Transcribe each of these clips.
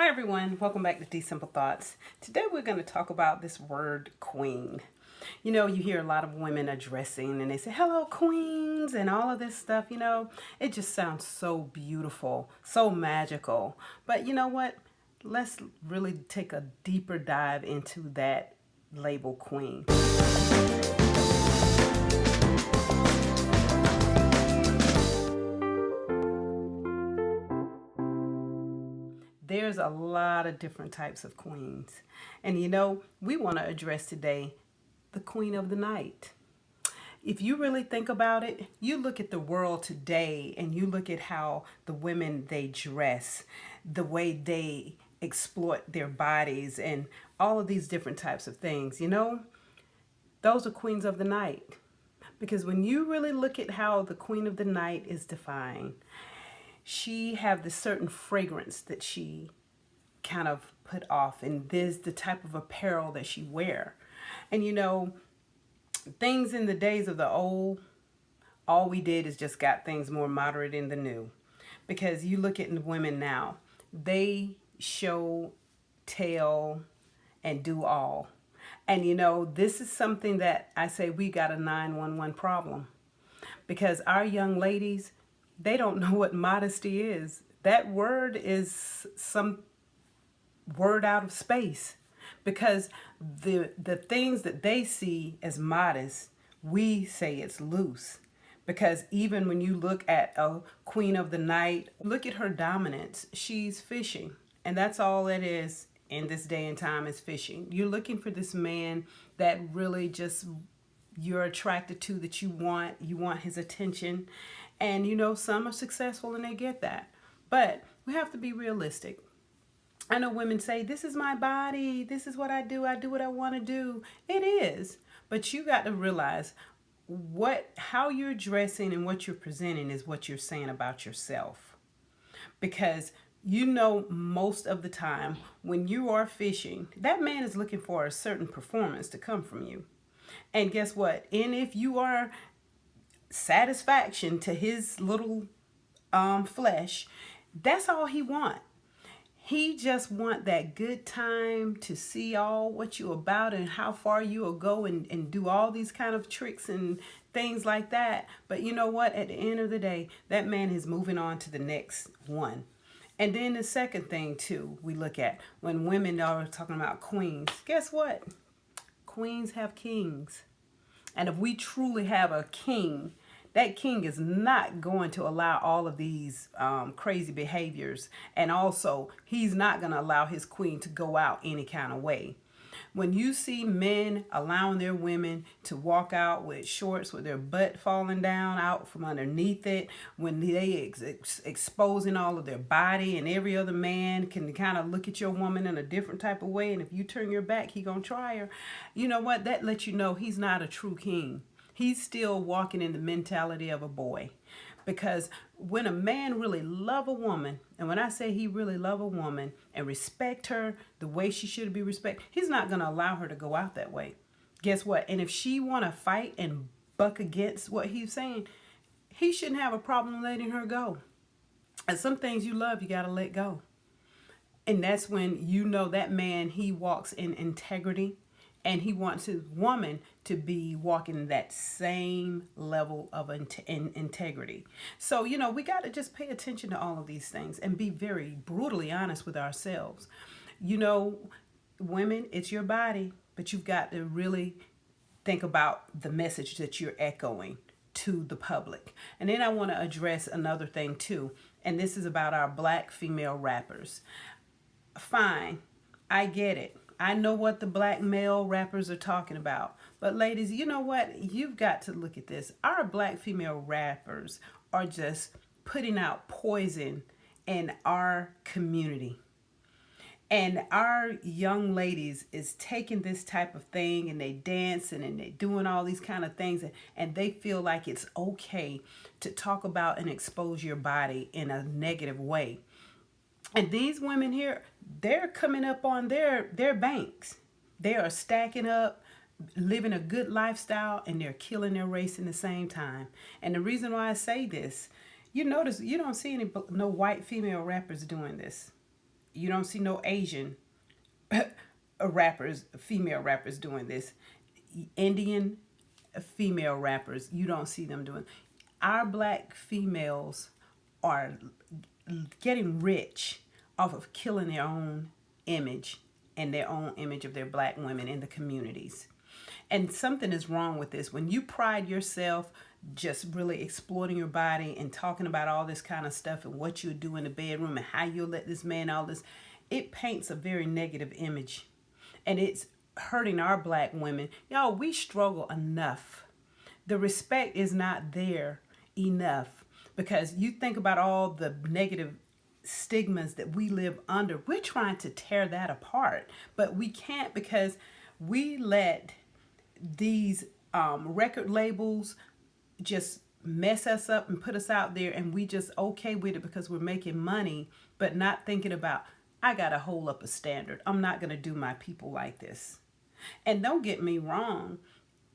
Hi everyone, welcome back to D Simple Thoughts. Today we're going to talk about this word queen. You know, you hear a lot of women addressing and they say, hello queens, and all of this stuff, it just sounds so beautiful, so magical. But you know what? Let's really take a deeper dive into that label queen. There's a lot of different types of queens. And we want to address today the queen of the night. If you really think about it, you look at the world today and you look at how the women they dress, the way they exploit their bodies, and all of these different types of things, those are queens of the night. Because when you really look at how the queen of the night is defined, she have this certain fragrance that she kind of put off, and there's the type of apparel that she wear. And things in the days of the old, all we did is just got things more moderate in the new. Because you look at the women now, they show, tell, and do all. And this is something that I say we got a 911 problem. Because our young ladies, they don't know what modesty is. That word is some word out of space, because the things that they see as modest, we say it's loose. Because even when you look at a queen of the night, look at her dominance. She's fishing, and that's all it is in this day and time, is fishing. You're looking for this man that really just you're attracted to, that you want his attention. And some are successful and they get that, but we have to be realistic. I know women say, this is my body, this is what I do what I want to do. It is, but you got to realize how you're dressing and what you're presenting is what you're saying about yourself. Because most of the time when you are fishing, that man is looking for a certain performance to come from you. And guess what? And if you are satisfaction to his little flesh, that's all he want. He just want that good time to see all what you about and how far you will go, and do all these kind of tricks and things like that. But you know what? At the end of the day, that man is moving on to the next one. And then the second thing too, we look at when women are talking about queens, guess what? Queens have kings. And if we truly have a king, that king is not going to allow all of these crazy behaviors. And also, he's not going to allow his queen to go out any kind of way. When you see men allowing their women to walk out with shorts with their butt falling down out from underneath it, when they exposing all of their body, and every other man can kind of look at your woman in a different type of way, and if you turn your back, he gonna try her. You know what? That lets you know he's not a true king. He's still walking in the mentality of a boy. Because when a man really love a woman, and when I say he really love a woman and respect her the way she should be respected, he's not going to allow her to go out that way. Guess what? And if she want to fight and buck against what he's saying, he shouldn't have a problem letting her go. And some things you love, you got to let go. And that's when that man, he walks in integrity. And he wants his woman to be walking that same level of integrity. So, we got to just pay attention to all of these things and be very brutally honest with ourselves. Women, it's your body, but you've got to really think about the message that you're echoing to the public. And then I want to address another thing too. And this is about our black female rappers. Fine, I get it. I know what the black male rappers are talking about. But ladies, you know what? You've got to look at this. Our black female rappers are just putting out poison in our community. And our young ladies is taking this type of thing, and they dancing and they doing all these kind of things, and they feel like it's okay to talk about and expose your body in a negative way. And these women here, they're coming up on their banks. They are stacking up, living a good lifestyle, and they're killing their race in the same time. And the reason why I say this, you notice you don't see no white female rappers doing this. You don't see no Asian rappers, female rappers doing this. Indian female rappers, you don't see them doing. Our black females are getting rich off of killing their own image and their own image of their black women in the communities. And something is wrong with this. When you pride yourself just really exploiting your body and talking about all this kind of stuff and what you do in the bedroom and how you'll let this man, all this, it paints a very negative image. And it's hurting our black women. Y'all, we struggle enough. The respect is not there enough, because you think about all the negative stigmas that we live under. We're trying to tear that apart, but we can't, because we let these record labels just mess us up and put us out there, and we just okay with it because we're making money, but not thinking about, I gotta hold up a standard. I'm not gonna do my people like this. And don't get me wrong,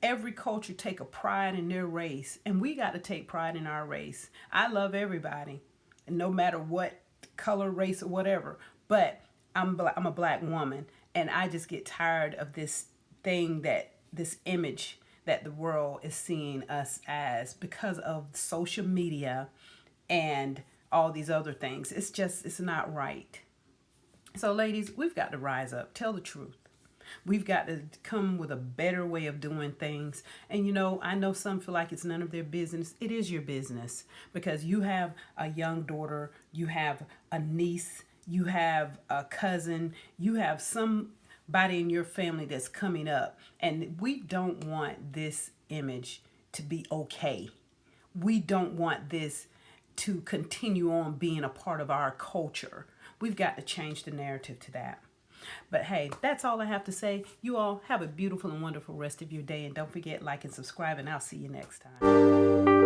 every culture take a pride in their race, and we got to take pride in our race. I love everybody, and no matter what color, race, or whatever, but I'm a black woman, and I just get tired of this thing, that this image that the world is seeing us as because of social media and all these other things. It's not right. So ladies, we've got to rise up, tell the truth. We've got to come with a better way of doing things. And I know some feel like it's none of their business. It is your business, because you have a young daughter, you have a niece, you have a cousin, you have somebody in your family that's coming up. And we don't want this image to be okay. We don't want this to continue on being a part of our culture. We've got to change the narrative to that. But hey, that's all I have to say. You all have a beautiful and wonderful rest of your day. And don't forget, like and subscribe, and I'll see you next time.